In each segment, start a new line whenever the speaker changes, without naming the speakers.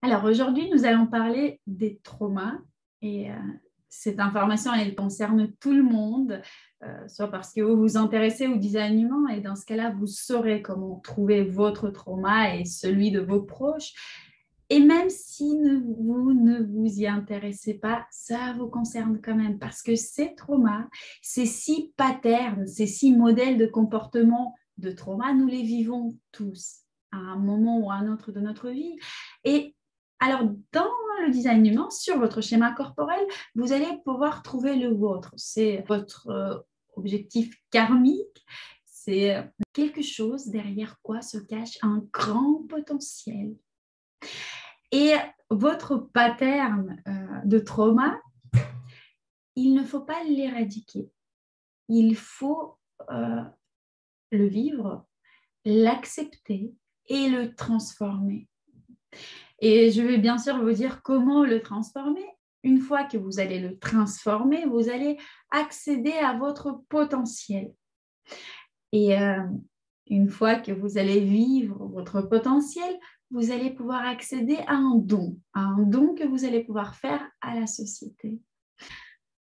Alors aujourd'hui, nous allons parler des traumas et cette information, elle concerne tout le monde, soit parce que vous vous intéressez au design humain et dans ce cas-là, vous saurez comment trouver votre trauma et celui de vos proches. Et même si vous ne vous y intéressez pas, ça vous concerne quand même parce que ces traumas, ces 6 patterns, ces 6 modèles de comportement de trauma, nous les vivons tous à un moment ou à un autre de notre vie. Et alors, dans le design humain, sur votre schéma corporel, vous allez pouvoir trouver le vôtre. C'est votre objectif karmique. C'est quelque chose derrière quoi se cache un grand potentiel. Et votre pattern de trauma, il ne faut pas l'éradiquer. Il faut le vivre, l'accepter et le transformer. Et je vais bien sûr vous dire comment le transformer. Une fois que vous allez le transformer, vous allez accéder à votre potentiel. Et une fois que vous allez vivre votre potentiel, vous allez pouvoir accéder à un don que vous allez pouvoir faire à la société.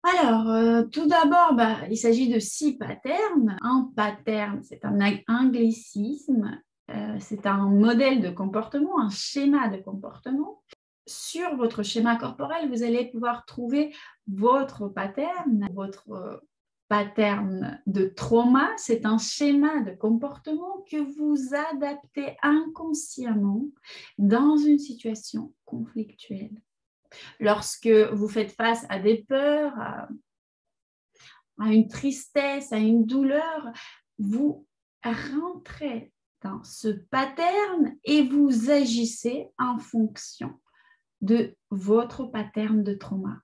Alors, tout d'abord, il s'agit de 6 patterns. Un pattern, c'est un anglicisme, c'est un modèle de comportement, un schéma de comportement. Sur votre schéma corporel, vous allez pouvoir trouver votre pattern de trauma. C'est un schéma de comportement que vous adaptez inconsciemment dans une situation conflictuelle. Lorsque vous faites face à des peurs, à une tristesse, à une douleur, vous rentrez dans ce pattern et vous agissez en fonction de votre pattern de trauma.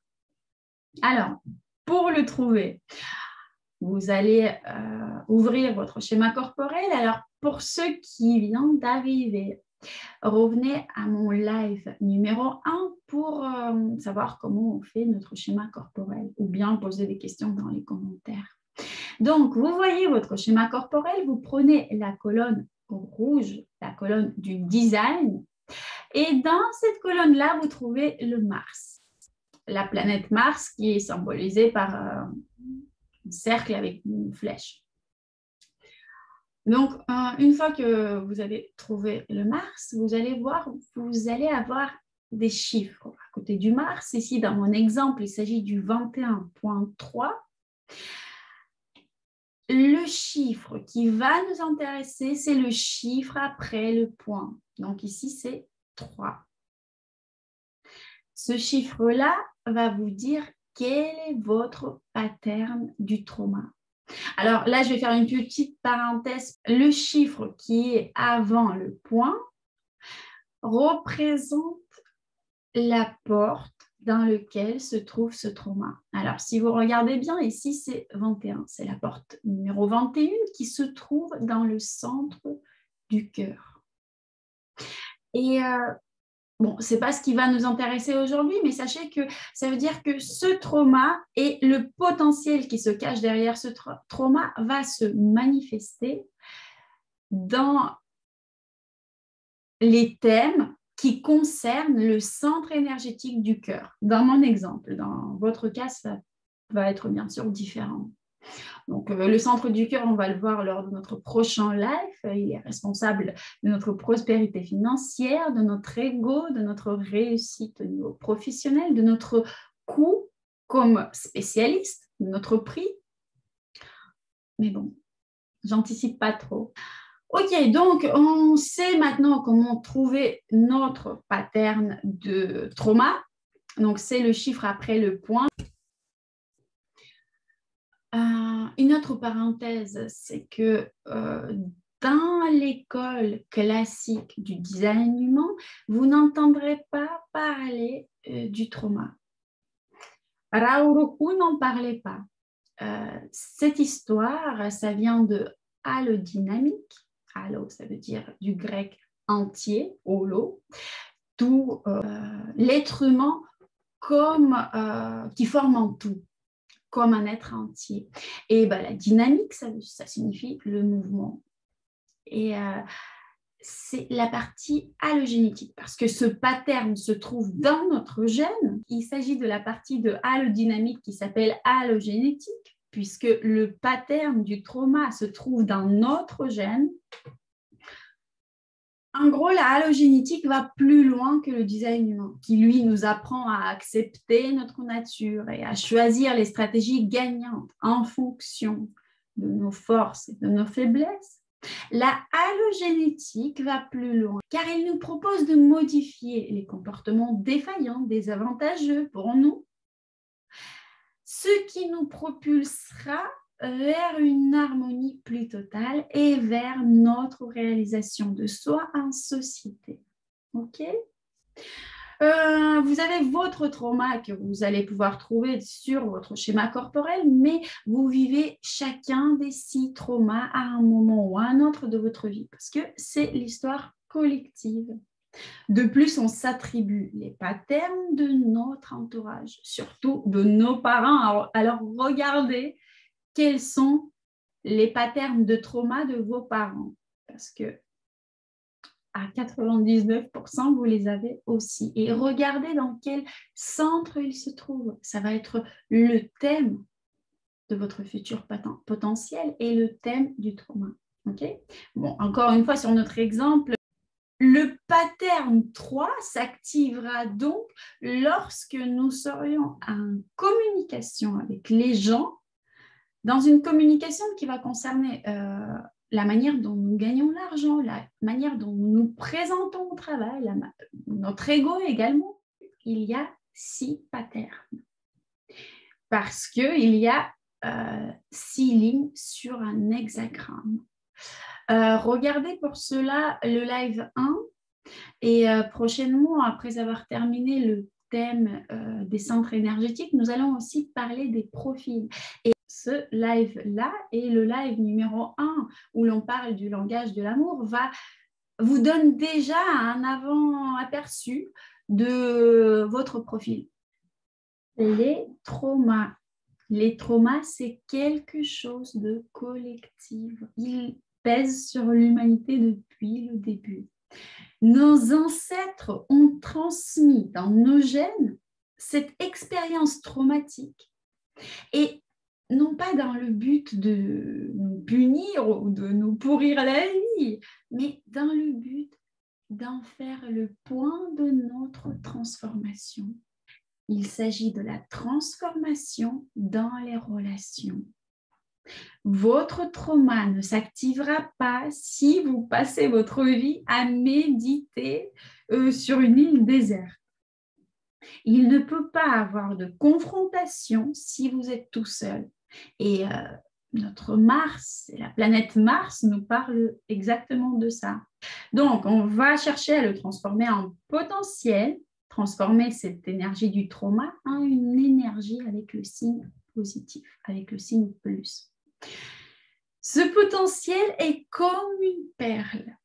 Alors, pour le trouver, vous allez ouvrir votre schéma corporel. Alors, pour ceux qui viennent d'arriver, revenez à mon live numéro 1 pour savoir comment on fait notre schéma corporel ou bien poser des questions dans les commentaires. Donc, vous voyez votre schéma corporel, vous prenez la colonne rouge, la colonne du design, et dans cette colonne-là, vous trouvez le Mars, la planète Mars qui est symbolisée par un cercle avec une flèche. Donc, une fois que vous avez trouvé le Mars, vous allez voir, vous allez avoir des chiffres à côté du Mars. Ici, dans mon exemple, il s'agit du 21.3. Le chiffre qui va nous intéresser, c'est le chiffre après le point. Donc, ici, c'est 3. Ce chiffre-là va vous dire quel est votre pattern du trauma. Alors là, je vais faire une petite parenthèse. Le chiffre qui est avant le point représente la porte dans laquelle se trouve ce trauma. Alors, si vous regardez bien, ici, c'est 21. C'est la porte numéro 21 qui se trouve dans le centre du cœur. Et bon, ce n'est pas ce qui va nous intéresser aujourd'hui, mais sachez que ça veut dire que ce trauma et le potentiel qui se cache derrière ce trauma va se manifester dans les thèmes qui concernent le centre énergétique du cœur. Dans mon exemple, dans votre cas, ça va être bien sûr différent. Donc, le centre du cœur, on va le voir lors de notre prochain live. Il est responsable de notre prospérité financière, de notre ego, de notre réussite au niveau professionnel, de notre coût comme spécialiste, de notre prix. Mais bon, j'anticipe pas trop. Ok, donc on sait maintenant comment trouver notre pattern de trauma. Donc, c'est le chiffre après le point. Une autre parenthèse, c'est que dans l'école classique du design humain, vous n'entendrez pas parler du trauma. Raoult n'en parlait pas. Cette histoire, ça vient de allodynamique. Allo, ça veut dire du grec entier, holo, tout l'être humain comme qui forme un tout, comme un être entier. Et la dynamique, ça signifie le mouvement. Et c'est la partie allogénétique, parce que ce pattern se trouve dans notre gène. Il s'agit de la partie de allodynamique qui s'appelle allogénétique, puisque le pattern du trauma se trouve dans notre gène. En gros, la allogénétique va plus loin que le design humain, qui lui nous apprend à accepter notre nature et à choisir les stratégies gagnantes en fonction de nos forces et de nos faiblesses. La allogénétique va plus loin, car elle nous propose de modifier les comportements défaillants, désavantageux pour nous, ce qui nous propulsera vers une harmonie plus totale et vers notre réalisation de soi en société. Ok ? Vous avez votre trauma que vous allez pouvoir trouver sur votre schéma corporel, mais vous vivez chacun des 6 traumas à un moment ou à un autre de votre vie, parce que c'est l'histoire collective. De plus, on s'attribue les patterns de notre entourage, surtout de nos parents. Alors regardez quels sont les patterns de trauma de vos parents, parce que à 99%, vous les avez aussi. Et regardez dans quel centre ils se trouvent. Ça va être le thème de votre futur potentiel et le thème du trauma. Okay ? Bon, encore une fois, sur notre exemple, le pattern 3 s'activera donc lorsque nous serions en communication avec les gens, dans une communication qui va concerner la manière dont nous gagnons l'argent, la manière dont nous nous présentons au travail, notre ego également. Il y a 6 patterns parce qu'il y a 6 lignes sur un hexagramme. Regardez pour cela le live 1 et prochainement, après avoir terminé le thème des centres énergétiques, nous allons aussi parler des profils. Et ce live-là et le live numéro 1 où l'on parle du langage de l'amour vous donne déjà un avant-aperçu de votre profil. Les traumas. Les traumas, c'est quelque chose de collectif. Ils pèsent sur l'humanité depuis le début. Nos ancêtres ont transmis dans nos gènes cette expérience traumatique et non pas dans le but de nous punir ou de nous pourrir la vie, mais dans le but d'en faire le point de notre transformation. Il s'agit de la transformation dans les relations. Votre trauma ne s'activera pas si vous passez votre vie à méditer sur une île déserte. Il ne peut pas avoir de confrontation si vous êtes tout seul. Et notre Mars, la planète Mars nous parle exactement de ça. Donc, on va chercher à le transformer en potentiel, transformer cette énergie du trauma en une énergie avec le signe positif, avec le signe plus. Ce potentiel est comme une perle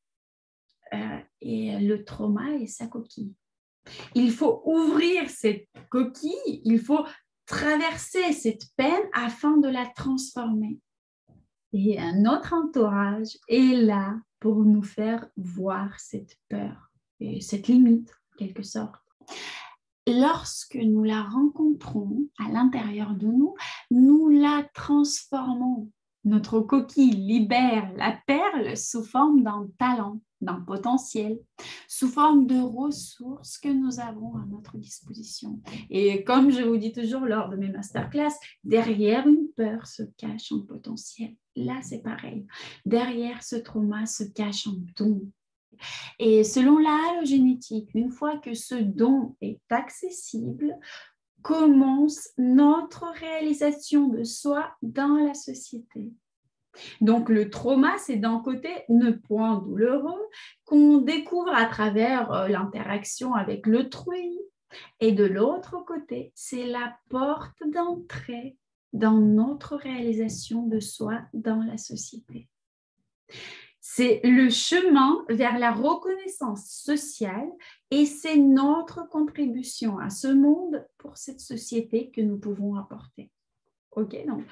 et le trauma est sa coquille. Il faut ouvrir cette coquille, il faut traverser cette peine afin de la transformer. Et notre entourage est là pour nous faire voir cette peur et cette limite, en quelque sorte. Lorsque nous la rencontrons à l'intérieur de nous, nous la transformons. Notre coquille libère la perle sous forme d'un talent, d'un potentiel, sous forme de ressources que nous avons à notre disposition. Et comme je vous dis toujours lors de mes masterclass, derrière une peur se cache un potentiel. Là, c'est pareil. Derrière ce trauma se cache un don. Et selon la halogénétique, une fois que ce don est accessible, commence notre réalisation de soi dans la société. Donc, le trauma, c'est d'un côté un point douloureux qu'on découvre à travers l'interaction avec l'autrui. Et de l'autre côté, c'est la porte d'entrée dans notre réalisation de soi dans la société. C'est le chemin vers la reconnaissance sociale et c'est notre contribution à ce monde pour cette société que nous pouvons apporter. Ok, donc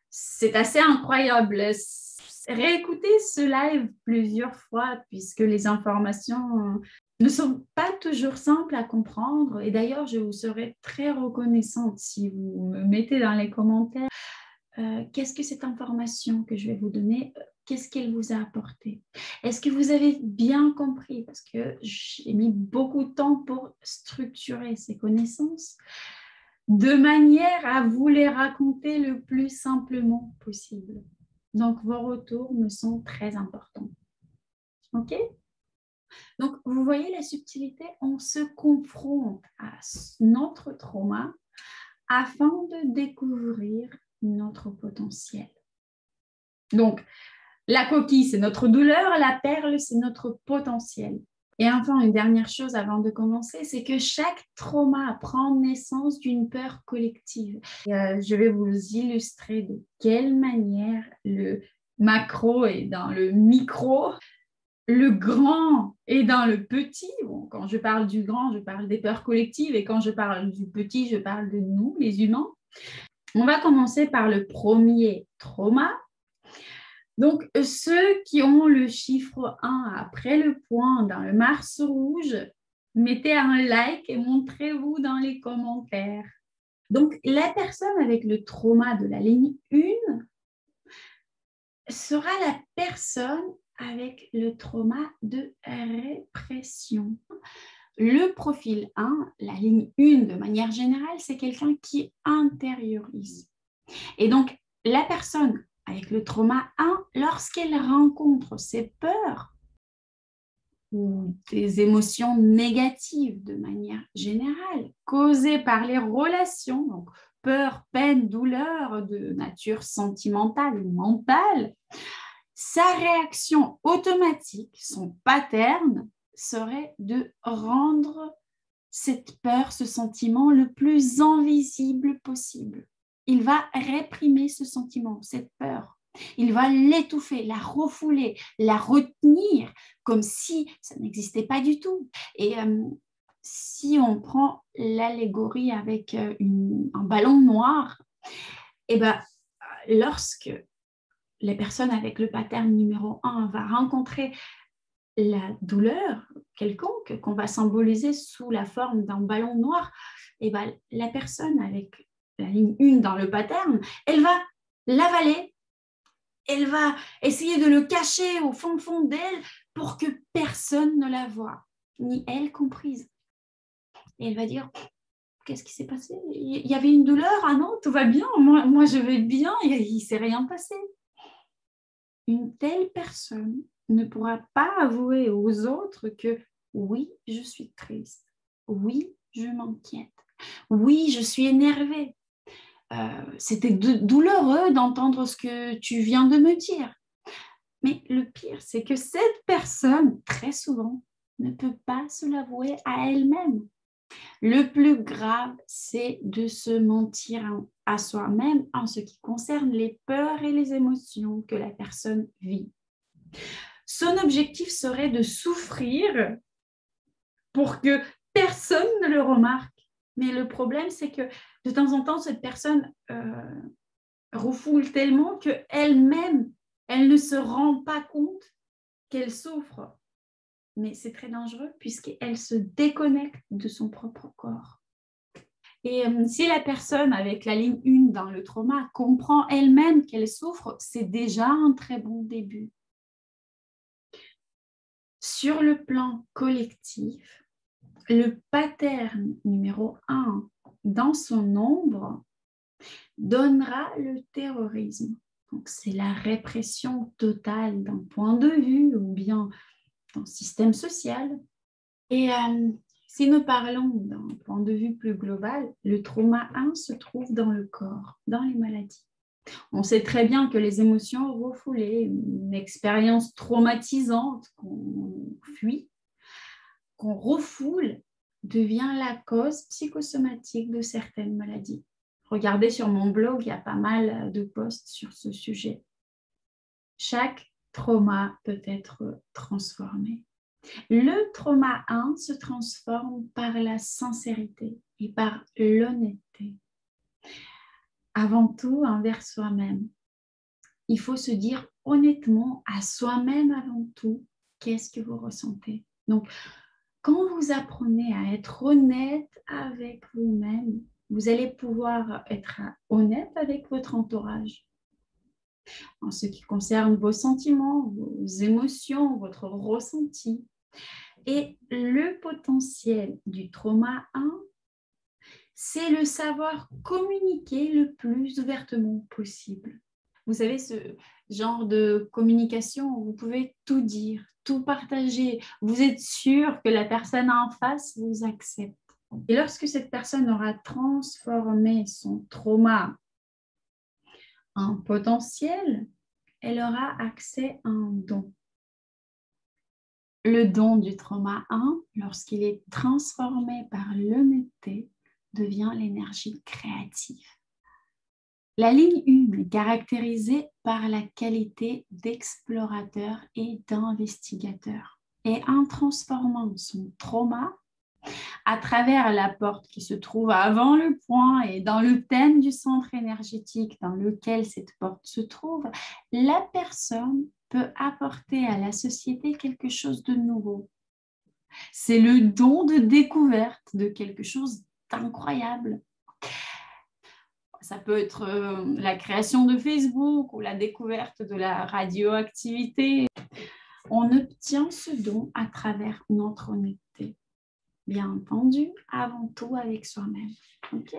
C'est assez incroyable. Réécoutez ce live plusieurs fois puisque les informations ne sont pas toujours simples à comprendre. Et d'ailleurs, je vous serais très reconnaissante si vous me mettez dans les commentaires qu'est-ce que cette information que je vais vous donner, qu'est-ce qu'elle vous a apporté? Est-ce que vous avez bien compris? Parce que j'ai mis beaucoup de temps pour structurer ces connaissances de manière à vous les raconter le plus simplement possible. Donc, vos retours me sont très importants. OK? Donc, vous voyez la subtilité, on se confronte à notre trauma afin de découvrir notre potentiel. Donc, la coquille, c'est notre douleur, la perle, c'est notre potentiel. Et enfin, une dernière chose avant de commencer, c'est que chaque trauma prend naissance d'une peur collective. Je vais vous illustrer de quelle manière le macro est dans le micro, le grand est dans le petit. Bon, quand je parle du grand, je parle des peurs collectives et quand je parle du petit, je parle de nous, les humains. On va commencer par le premier trauma. Donc, ceux qui ont le chiffre 1 après le point dans le Mars rouge, mettez un like et montrez-vous dans les commentaires. Donc, la personne avec le trauma de la ligne 1 sera la personne avec le trauma de répression. Le profil 1, la ligne 1 de manière générale, c'est quelqu'un qui intériorise. Et donc, la personne avec le trauma 1, lorsqu'elle rencontre ses peurs ou des émotions négatives de manière générale, causées par les relations, donc peur, peine, douleur de nature sentimentale ou mentale, sa réaction automatique, son pattern, serait de rendre cette peur, ce sentiment le plus invisible possible. Il va réprimer ce sentiment, cette peur. Il va l'étouffer, la refouler, la retenir comme si ça n'existait pas du tout. Et si on prend l'allégorie avec un ballon noir, et ben, lorsque la personne avec le pattern numéro 1 va rencontrer la douleur quelconque qu'on va symboliser sous la forme d'un ballon noir, et ben, la personne avec la ligne 1 dans le pattern, elle va l'avaler, elle va essayer de le cacher au fond d'elle pour que personne ne la voie, ni elle comprise. Et elle va dire, qu'est-ce qui s'est passé? Il y avait une douleur? Ah non, tout va bien, moi je vais bien, il ne s'est rien passé. Une telle personne ne pourra pas avouer aux autres que oui, je suis triste, oui, je m'inquiète, oui, je suis énervée. C'était douloureux d'entendre ce que tu viens de me dire. Mais le pire, c'est que cette personne, très souvent, ne peut pas se l'avouer à elle-même. Le plus grave, c'est de se mentir à soi-même en ce qui concerne les peurs et les émotions que la personne vit. Son objectif serait de souffrir pour que personne ne le remarque. Mais le problème, c'est que de temps en temps, cette personne refoule tellement qu'elle-même, elle ne se rend pas compte qu'elle souffre. Mais c'est très dangereux puisqu'elle se déconnecte de son propre corps. Et si la personne avec la ligne 1 dans le trauma comprend elle-même qu'elle souffre, c'est déjà un très bon début. Sur le plan collectif, le pattern numéro 1 dans son ombre donnera le terrorisme. Donc, c'est la répression totale d'un point de vue ou bien d'un système social. Et si nous parlons d'un point de vue plus global, le trauma 1 se trouve dans le corps, dans les maladies. On sait très bien que les émotions refoulées, une expérience traumatisante qu'on fuit, qu'on refoule, devient la cause psychosomatique de certaines maladies. Regardez sur mon blog, il y a pas mal de posts sur ce sujet. Chaque trauma peut être transformé. Le trauma 1 se transforme par la sincérité et par l'honnêteté. Avant tout envers soi-même. il faut se dire honnêtement à soi-même avant tout, qu'est-ce que vous ressentez. Donc, quand vous apprenez à être honnête avec vous-même, vous allez pouvoir être honnête avec votre entourage en ce qui concerne vos sentiments, vos émotions, votre ressenti. Et le potentiel du trauma 1, c'est le savoir communiquer le plus ouvertement possible. Vous savez, ce genre de communication où vous pouvez tout dire, tout partager. Vous êtes sûr que la personne en face vous accepte. Et lorsque cette personne aura transformé son trauma en potentiel, elle aura accès à un don. Le don du trauma 1, lorsqu'il est transformé par l'honnêteté, devient l'énergie créative. La ligne 1 est caractérisée par la qualité d'explorateur et d'investigateur. Et en transformant son trauma à travers la porte qui se trouve avant le point et dans le thème du centre énergétique dans lequel cette porte se trouve, la personne peut apporter à la société quelque chose de nouveau. C'est le don de découverte de quelque chose d'incroyable. Ça peut être la création de Facebook ou la découverte de la radioactivité. On obtient ce don à travers notre honnêteté. Bien entendu, avant tout avec soi-même. OK ?